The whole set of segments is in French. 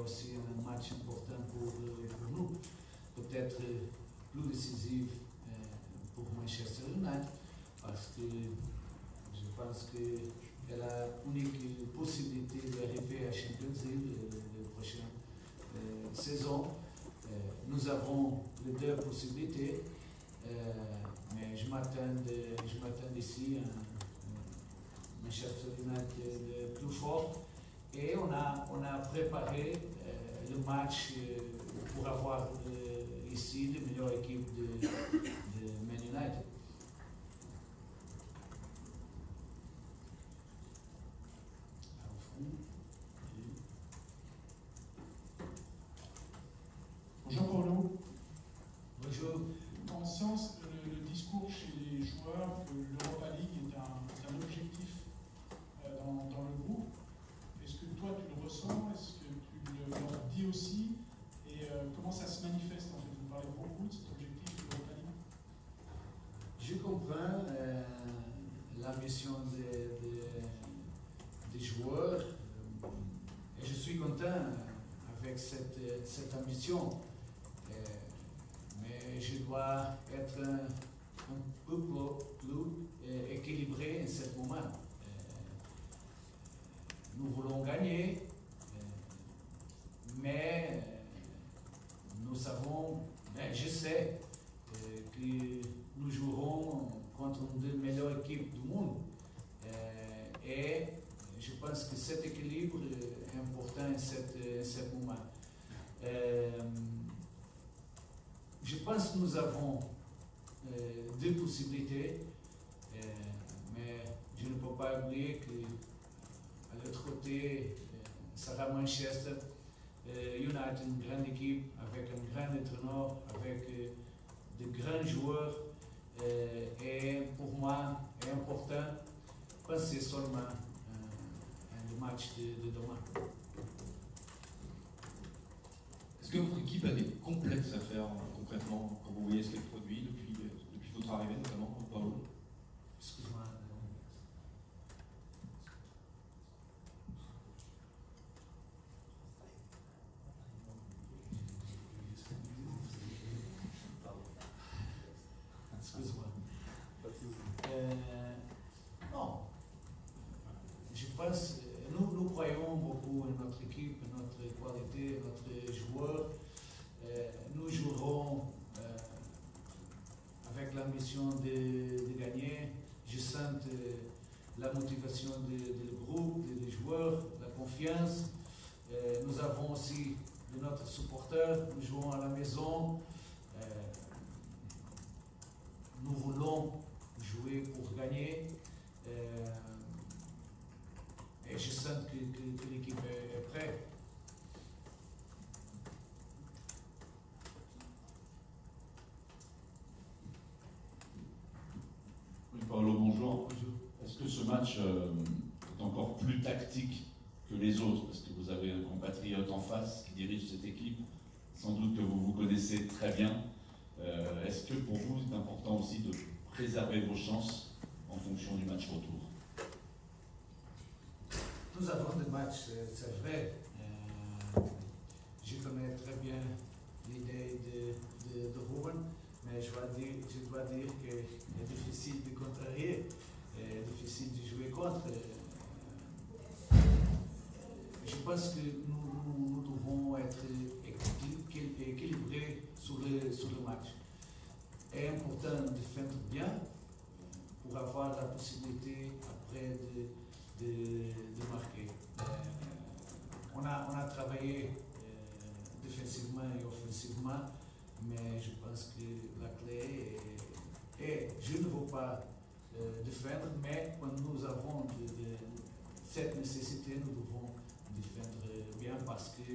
aussi un match important pour nous, peut-être plus décisif pour Manchester United, parce que je pense qu'elle a l'unique possibilité d'arriver à Champions League la prochaine saison. Nous avons les deux possibilités, mais je m'attends ici à un Manchester United plus fort. Et on a préparé le match pour avoir ici la meilleure équipe de Man United. Bonjour Paulo. Bonjour. En sens, le discours chez les joueurs que l'Europa League est un objectif dans le groupe. Est-ce que toi tu le ressens? Est-ce que tu leur dis aussi? Et comment ça se manifeste en fait? Vous parlez beaucoup de cet objectif de l'Europa League. Je comprends la mission des joueurs et je suis content avec cette ambition. Mais je dois être un peu plus équilibré en ce moment. Nous voulons gagner, mais nous savons, je sais que nous jouerons contre une des meilleures équipes du monde. Et je pense que cet équilibre est important en ce moment. Je pense que nous avons deux possibilités, mais je ne peux pas oublier qu'à l'autre côté, sera Manchester United, une grande équipe, avec un grand entraîneur, avec de grands joueurs. Et pour moi, c'est important de penser seulement au match de demain. Est-ce que votre équipe a des complexes à faire concrètement quand vous voyez ce qu'elle produit depuis votre arrivée notamment en Paulo? Excuse-moi. Excuse-moi. Non. Je pense, nous croyons beaucoup en notre équipe, notre qualité, notre joueur. Nous jouerons avec l'ambition de gagner. Je sens la motivation du groupe, des joueurs, la confiance. Nous avons aussi de notre supporter. Nous jouons à la maison. Nous voulons jouer pour gagner. Et je sens que l'équipe est prête. Oui, Paulo, bonjour. Bonjour. Est-ce que ce match est encore plus tactique que les autres? Parce que vous avez un compatriote en face qui dirige cette équipe. Sans doute que vous connaissez très bien. Est-ce que pour vous, c'est important aussi de préserver vos chances en fonction du match retour? Nous avons des matchs, c'est vrai. Je connais très bien l'idée de Ruben, mais je dois dire qu'il est difficile de contrarier, difficile de jouer contre. Je pense que nous devons être équilibrés sur le match. C'est important de défendre bien pour avoir la possibilité après de marquer. On a travaillé défensivement et offensivement, mais je pense que la clé est je ne veux pas défendre, mais quand nous avons cette nécessité, nous devons défendre bien parce que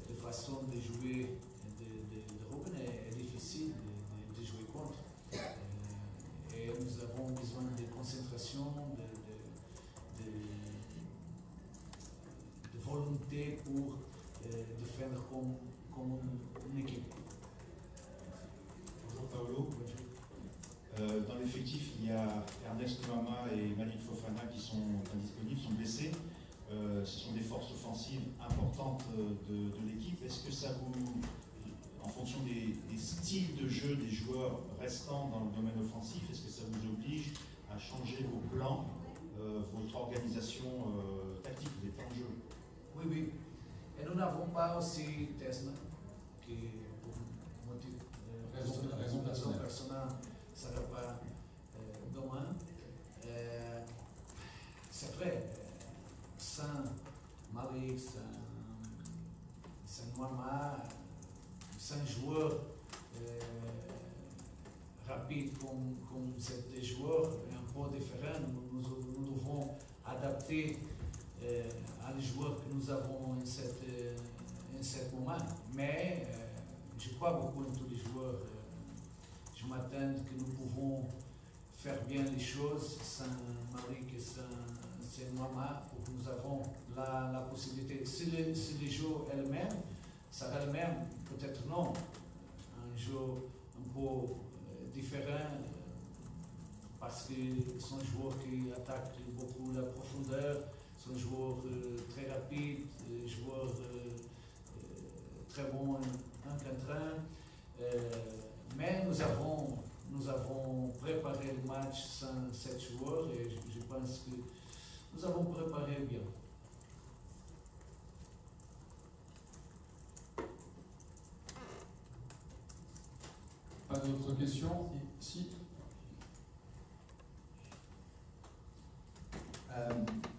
la façon de jouer de Ruben est difficile de jouer contre. Et nous avons besoin de concentration, de volonté pour défendre comme une équipe. Bonjour Paulo. Dans l'effectif, il y a Ernest Mama et Malik Fofana qui sont indisponibles, sont blessés. Ce sont des forces offensives importantes de l'équipe. Est-ce que ça vous, en fonction des styles de jeu des joueurs restants dans le domaine offensif, est-ce que ça vous oblige à changer vos plans, votre organisation tactique, les plans de jeu? Oui, oui. Et nous n'avons pas aussi Tesla, qui pour motif Raison personnelle. ne sera pas demain. C'est vrai, sans Malik, sans Mohamed, sans joueur rapide comme ces joueurs, un peu différents, nous devons adapter à les joueurs que nous avons en ce moment. Mais je crois beaucoup en tous les joueurs. Je m'attends que nous pouvons faire bien les choses sans Malik et sans Mohamed, pour que nous avons la possibilité. Si les jeux elles-mêmes, ça va le même, peut-être non. Un jeu un peu différent, parce que sont joueurs qui attaquent beaucoup la profondeur, sont joueurs très rapides, joueurs très bons un contre un. Mais nous avons préparé le match sans 7 joueurs et je pense que nous avons préparé bien. Pas d'autres questions? Si.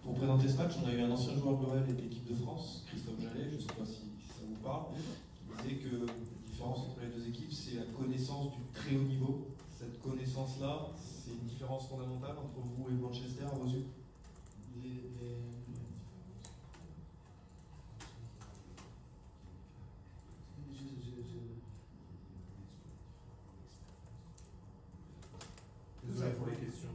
Pour présenter ce match, on a eu un ancien joueur de l'OL et de l'équipe de France, Christophe Jallet, je ne sais pas si ça vous parle, qui disait que la différence entre les deux équipes, c'est la connaissance du très haut niveau. Cette connaissance-là, c'est une différence fondamentale entre vous et Manchester à vos yeux? Désolé pour les questions.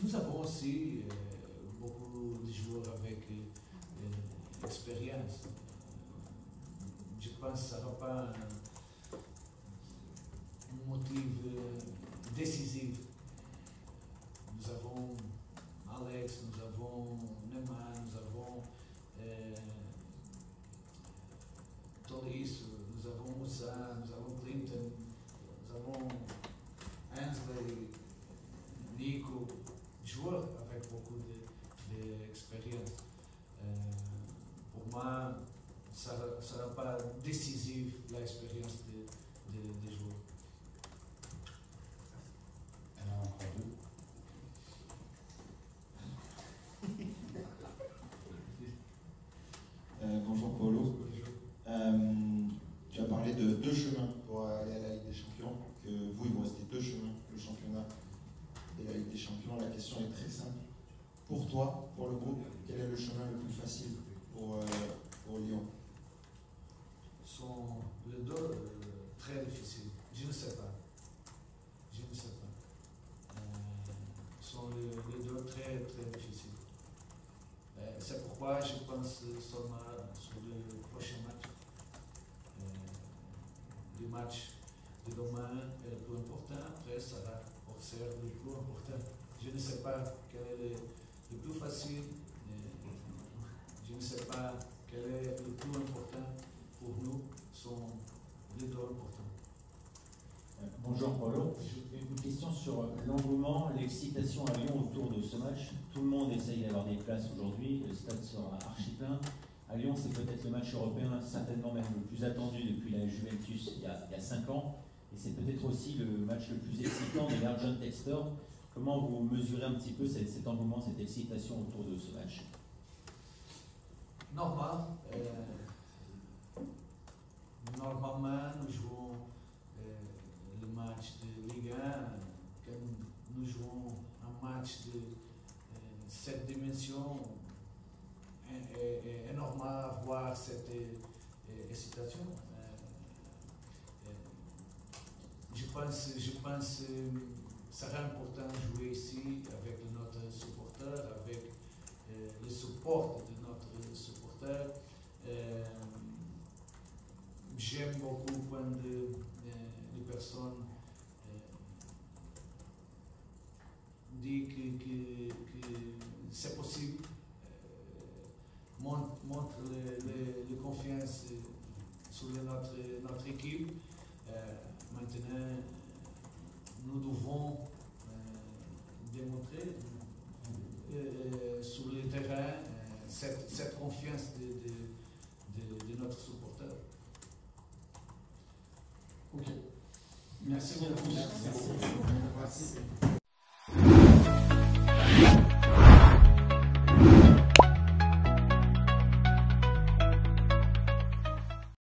Nous avons aussi beaucoup de joueurs avec expérience. Je pense que ça ne sera pas un motif décisif. Nous avons Alex, nous avons Neymar, nous avons Tolis, nous avons Moussa, nous avons Clinton, nous avons Ainsley, Nico, joueurs avec beaucoup d'expérience. Pour moi, ça ne sera pas décisif l'expérience des joueurs. Alors, encore deux. Bonjour Paulo. Tu as parlé de 2 chemins pour aller à la Ligue des Champions, que vous, il vous restait 2 chemins, le championnat et la Ligue des Champions. La question est très simple. Pour toi, pour le groupe, quel est le chemin le plus facile pour Lyon? Sont les deux très difficiles. Je ne sais pas. Sont les deux très difficiles. C'est pourquoi je pense seulement sur le prochain match. Le match de demain est le plus important. Après, ça va Auxerre le plus important. Je ne sais pas quel est le plus facile. Je ne sais pas quel est le plus important pour nous. Sont les deux importants. Bonjour Paulo. Une question sur l'engouement, l'excitation à Lyon autour de ce match. Tout le monde essaye d'avoir des places aujourd'hui. Le stade sera archi plein. À Lyon, c'est peut-être le match européen, certainement même le plus attendu depuis la Juventus il y a 5 ans. Et c'est peut-être aussi le match le plus excitant de l'ère John Textor. Comment vous mesurez un petit peu cet engouement, cette excitation autour de ce match? Normal. Normalement, nous jouons le match de Ligue 1, quand nous jouons un match de cette dimension, est normal voir cette excitation. Je pense que ça sera important de jouer ici avec notre supporter, avec le support de notre supporter. J'aime beaucoup quand les personnes disent que c'est possible montre la confiance sur notre équipe. Maintenant, nous devons démontrer sur le terrain cette confiance de notre supporter. Ok. Merci beaucoup. Merci. Merci.